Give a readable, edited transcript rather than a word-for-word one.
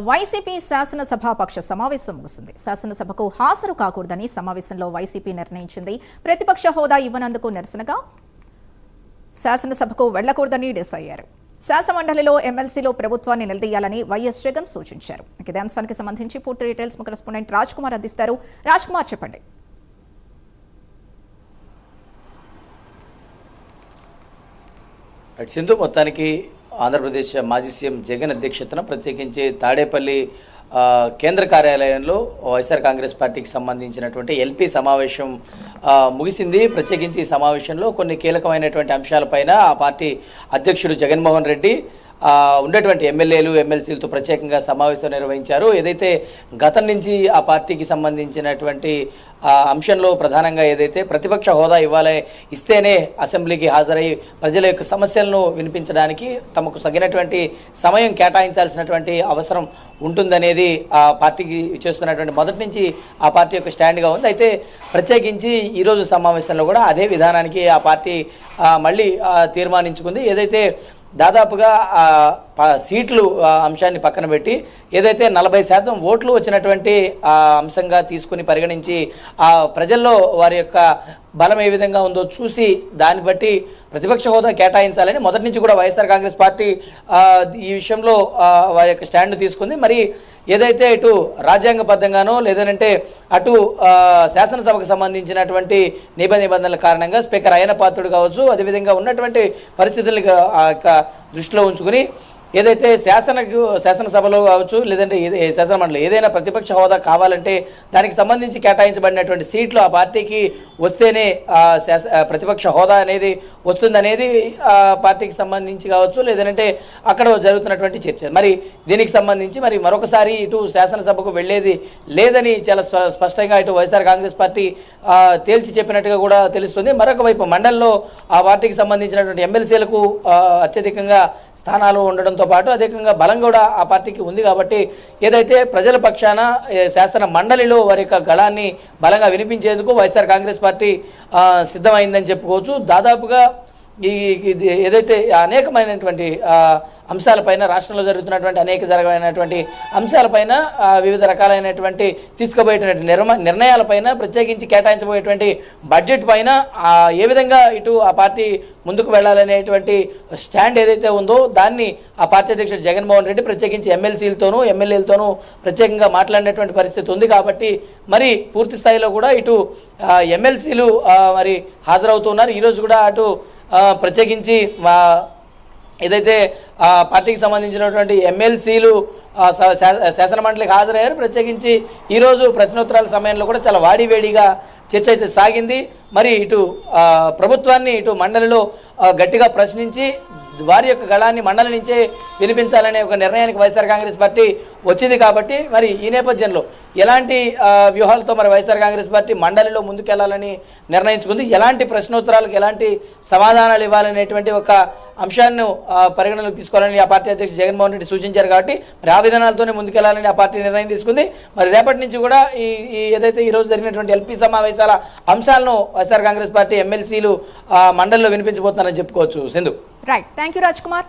YCP శాసనసభాపక్ష సమావేశం ముగిసింది. శాసనసభకు హాజరు కాకూడదని సమావేశంలో వైసీపీ నిర్ణయించింది. ప్రతిపక్ష హోదా ఇవ్వనందుకు నిరసనగా శాసనసభకు వెళ్లకూడదని డిసైడ్ అయ్యారు. శాసనమండలిలో ఎమ్మెల్సీలో ప్రభుత్వాన్ని నిలదీయాలని వైఎస్ జగన్ సూచించారు. ఇదే అంశానికి సంబంధించి పూర్తి డీటెయిల్స్ మా కరెస్పాండెంట్ రాజ్ కుమార్ అందిస్తారు. రాజ్ కుమార్, చెప్పండి. సింధు, మొత్తానికి ఆంధ్రప్రదేశ్ మాజీ సీఎం జగన్ అధ్యక్షతన ప్రత్యేకించి తాడేపల్లి కేంద్ర కార్యాలయంలో వైఎస్ఆర్ కాంగ్రెస్ పార్టీకి సంబంధించినటువంటి ఎల్పీ సమావేశం ముగిసింది. ప్రత్యేకించి ఈ సమావేశంలో కొన్ని కీలకమైనటువంటి అంశాలపైన ఆ పార్టీ అధ్యక్షుడు జగన్మోహన్ రెడ్డి ఉన్నటువంటి ఎమ్మెల్యేలు ఎమ్మెల్సీలతో ప్రత్యేకంగా సమావేశం నిర్వహించారు. ఏదైతే గతం నుంచి ఆ పార్టీకి సంబంధించినటువంటి అంశంలో ప్రధానంగా ఏదైతే ప్రతిపక్ష హోదా ఇస్తేనే అసెంబ్లీకి హాజరై ప్రజల యొక్క సమస్యలను వినిపించడానికి తమకు తగినటువంటి సమయం కేటాయించాల్సినటువంటి అవసరం ఉంటుందనేది ఆ పార్టీకి చేస్తున్నటువంటి మొదటి నుంచి ఆ పార్టీ యొక్క స్టాండ్గా ఉంది. అయితే ప్రత్యేకించి ఈరోజు సమావేశంలో కూడా అదే విధానానికి ఆ పార్టీ మళ్ళీ తీర్మానించుకుంది. ఏదైతే దాదాపుగా సీట్లు అంశాన్ని పక్కన పెట్టి ఏదైతే 40% ఓట్లు వచ్చినటువంటి అంశంగా తీసుకుని పరిగణించి ఆ ప్రజల్లో వారి యొక్క బలం ఏ విధంగా ఉందో చూసి దాన్ని బట్టి ప్రతిపక్ష హోదా కేటాయించాలని మొదటి నుంచి కూడా వైఎస్ఆర్ కాంగ్రెస్ పార్టీ ఈ విషయంలో వారి యొక్క స్టాండ్ తీసుకుంది. మరి ఏదైతే ఇటు రాజ్యాంగబద్ధంగానో లేదంటే అటు శాసనసభకు సంబంధించినటువంటి నిబంధనల కారణంగా స్పీకర్ అయ్యన పాత్రుడు కావచ్చు, అదేవిధంగా ఉన్నటువంటి పరిస్థితులను దృష్టిలో ఉంచుకుని ఏదైతే శాసనసభలో కావచ్చు లేదంటే శాసనమండలి ఏదైనా ప్రతిపక్ష హోదా కావాలంటే దానికి సంబంధించి కేటాయించబడినటువంటి సీట్లు ఆ పార్టీకి వస్తేనే ప్రతిపక్ష హోదా అనేది వస్తుందనేది పార్టీకి సంబంధించి కావచ్చు, లేదంటే అక్కడ జరుగుతున్నటువంటి చర్చ. మరి దీనికి సంబంధించి మరి మరొకసారి ఇటు శాసనసభకు వెళ్ళేది లేదని చాలా స్పష్టంగా ఇటు వైఎస్ఆర్ కాంగ్రెస్ పార్టీ తేల్చి చెప్పినట్టుగా కూడా తెలుస్తుంది. మరొక వైపు మండలిలో ఆ పార్టీకి సంబంధించినటువంటి ఎమ్మెల్సీలకు అత్యధికంగా స్థానాలు ఉండడంతో పాటు అధికంగా బలం కూడా ఆ పార్టీకి ఉంది. కాబట్టి ఏదైతే ప్రజల పక్షాన శాసన మండలిలో వారి యొక్క గళాన్ని బలంగా వినిపించేందుకు వైఎస్ఆర్ కాంగ్రెస్ పార్టీ సిద్ధమైందని చెప్పుకోవచ్చు. దాదాపుగా ఏదైతే అనేకమైనటువంటి అంశాలపైన రాష్ట్రంలో జరుగుతున్నటువంటి అనేకమైనటువంటి అంశాలపైన వివిధ రకాలైనటువంటి తీసుకోబోయేటువంటి నిర్ణయాలపైన ప్రత్యేకించి కేటాయించబోయేటువంటి బడ్జెట్ పైన ఏ విధంగా ఇటు ఆ పార్టీ ముందుకు వెళ్ళాలనేటువంటి స్టాండ్ ఏదైతే ఉందో దాన్ని ఆ పార్టీ అధ్యక్షుడు జగన్మోహన్ రెడ్డి ప్రత్యేకించి ఎమ్మెల్సీలతోనూ ఎమ్మెల్యేలతోనూ ప్రత్యేకంగా మాట్లాడినటువంటి పరిస్థితి ఉంది. కాబట్టి మరి పూర్తి స్థాయిలో కూడా ఇటు ఎమ్మెల్సీలు మరి హాజరవుతున్నారు. ఈరోజు కూడా అటు ప్రత్యేకించి ఏదైతే పార్టీకి సంబంధించినటువంటి ఎమ్మెల్సీలు శాసనమండలికి హాజరయ్యారు. ప్రత్యేకించి ఈరోజు ప్రశ్నోత్తరాల సమయంలో కూడా చాలా వాడివేడిగా చర్చ అయితే సాగింది. మరి ఇటు ప్రభుత్వాన్ని ఇటు మండలిలో గట్టిగా ప్రశ్నించి వారి యొక్క గళాన్ని మండలి నుంచే వినిపించాలనే ఒక నిర్ణయానికి వైఎస్ఆర్ కాంగ్రెస్ పార్టీ వచ్చింది. కాబట్టి మరి ఈ నేపథ్యంలో ఎలాంటి వ్యూహాలతో మరి వైఎస్ఆర్ కాంగ్రెస్ పార్టీ మండలిలో ముందుకెళ్లాలని నిర్ణయించుకుంది, ఎలాంటి ప్రశ్నోత్తరాలకు ఎలాంటి సమాధానాలు ఇవ్వాలనేటువంటి ఒక అంశాన్ని పరిగణలోకి తీసుకోవాలని ఆ పార్టీ అధ్యక్షుడు జగన్మోహన్ రెడ్డి సూచించారు. కాబట్టి మరి ఆ విధానాలతోనే ముందుకెళ్లాలని ఆ పార్టీ నిర్ణయం తీసుకుంది. మరి రేపటి నుంచి కూడా ఈ ఏదైతే ఈరోజు జరిగినటువంటి ఎల్పీ సమావేశాల అంశాలను వైఎస్ఆర్ కాంగ్రెస్ పార్టీ ఎమ్మెల్సీలు మండలిలో వినిపించబోతున్నారని చెప్పుకోవచ్చు. Sindhu. Right, thank you Raj Kumar.